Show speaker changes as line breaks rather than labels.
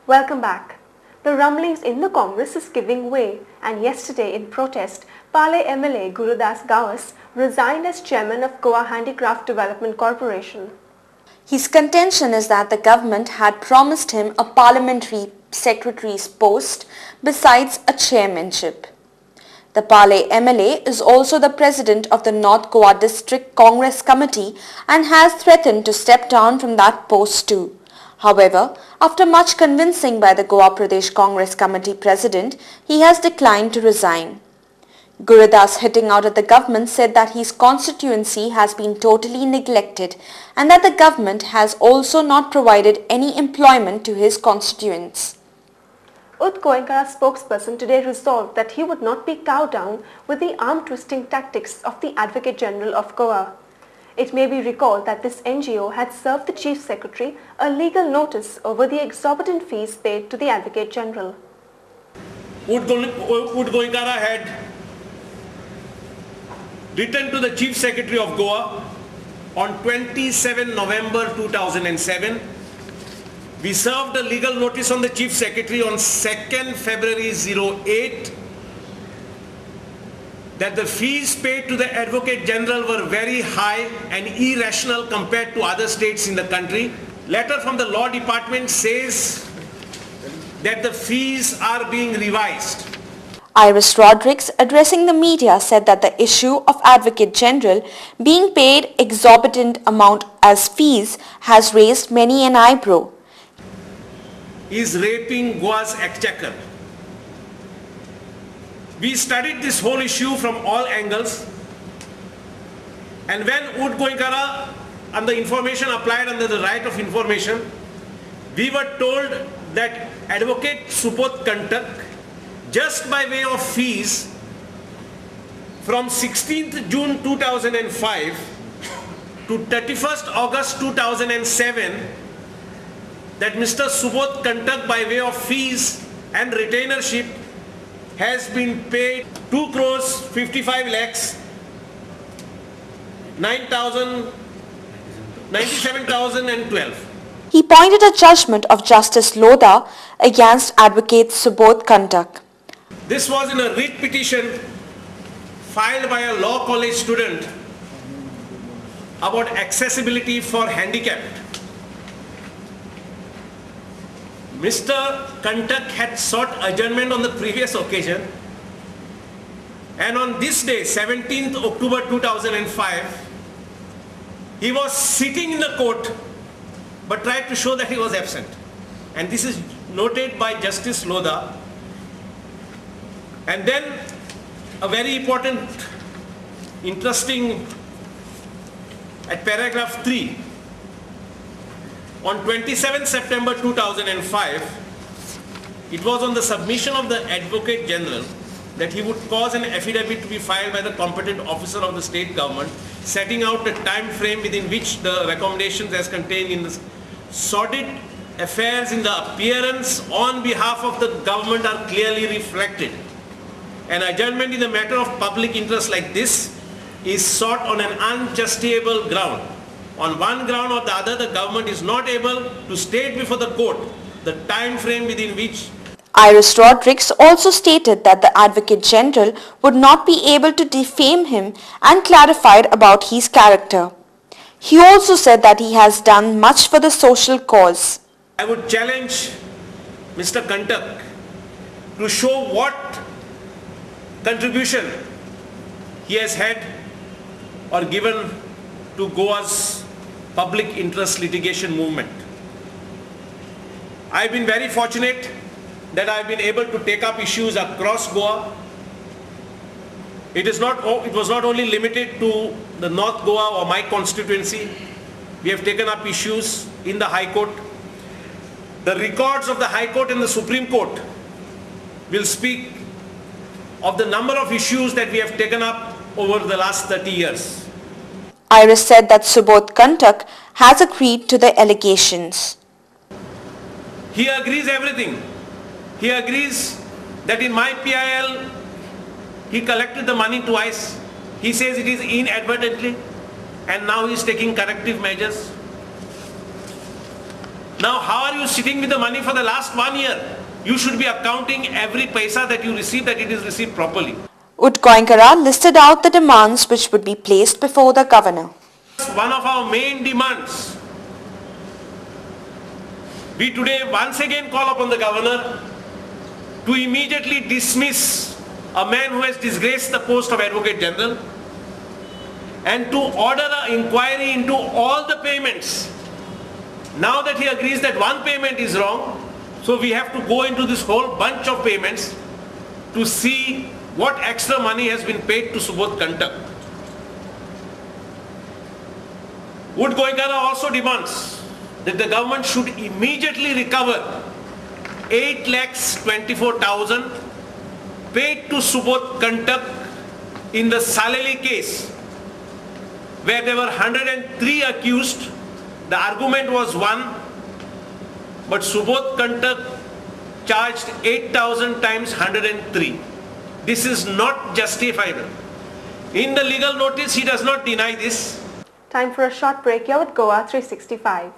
Welcome back. The rumblings in the Congress is giving way, and yesterday in protest, Pale MLA Gurudas Gawas resigned as chairman of Goa Handicraft Development Corporation.
His contention is that the government had promised him a parliamentary secretary's post besides a chairmanship. The Pale MLA is also the president of the North Goa District Congress Committee and has threatened to step down from that post too. However, after much convincing by the Goa Pradesh Congress Committee president, he has declined to resign. Gurudas, hitting out at the government, said that his constituency has been totally neglected and that the government has also not provided any employment to his constituents.
Goacom's spokesperson today resolved that he would not be cowed down with the arm-twisting tactics of the Advocate General of Goa. It may be recalled that this NGO had served the Chief Secretary a legal notice over the exorbitant fees paid to the Advocate General.
Goacom had written to the Chief Secretary of Goa on 27 November 2007. We served a legal notice on the Chief Secretary on 2nd February 08 that the fees paid to the Advocate General were very high and irrational compared to other states in the country. Letter from the Law Department says that the fees are being revised.
Iris Rodriguez, addressing the media, said that the issue of Advocate General being paid exorbitant amount as fees has raised many an eyebrow.
Is raping Goa's exchequer. We studied this whole issue from all angles, and when Goacom and the information applied under the right of information, we were told that Advocate Subodh Kantak, just by way of fees, from 16th June 2005 to 31st August 2007, that Mr. Subodh Kantak, by way of fees and retainership, has been paid 2 crores 55 lakhs 97,012.
He pointed a judgment of Justice Lodha against Advocate Subodh Kantak.
This was in a writ petition filed by a law college student about accessibility for handicapped. Mr. Kantak had sought adjournment on the previous occasion, and on this day, 17th October 2005, he was sitting in the court but tried to show that he was absent. And this is noted by Justice Lodha. And then a very important, interesting, at paragraph 3, on 27 September 2005, it was on the submission of the Advocate General that he would cause an affidavit to be filed by the competent officer of the state government, setting out a time frame within which the recommendations as contained in the sordid affairs in the appearance on behalf of the government are clearly reflected. An adjournment in a matter of public interest like this is sought on an unjustifiable ground. On one ground or the other, the government is not able to state before the court the time frame within which.
Iris Rodriguez also stated that the Advocate General would not be able to defame him and clarified about his character. He also said that he has done much for the social cause.
I would challenge Mr. Kantak to show what contribution he has had or given to Goa's public interest litigation movement. I've been very fortunate that I've been able to take up issues across Goa. It was not only limited to the North Goa or my constituency. We have taken up issues in the High Court. The records of the High Court and the Supreme Court will speak of the number of issues that we have taken up over the last 30 years.
Iris said that Subodh Kantak has agreed to the allegations.
He agrees everything. He agrees that in my PIL he collected the money twice. He says it is inadvertently, and now he is taking corrective measures. Now how are you sitting with the money for the last 1 year? You should be accounting every paisa that you receive, that it is received properly.
Ud Goenka listed out the demands which would be placed before the governor.
One of our main demands. We today once again call upon the governor to immediately dismiss a man who has disgraced the post of Advocate General and to order an inquiry into all the payments. Now that he agrees that one payment is wrong, so we have to go into this whole bunch of payments to see what extra money has been paid to Subodh Kantak. Wood Goenka also demands that the government should immediately recover 8,24,000 paid to Subodh Kantak in the Saleli case, where there were 103 accused. The argument was one, but Subodh Kantak charged 8,000 times 103. This is not justifiable. In the legal notice, he does not deny this.
Time for a short break here with Goa 365.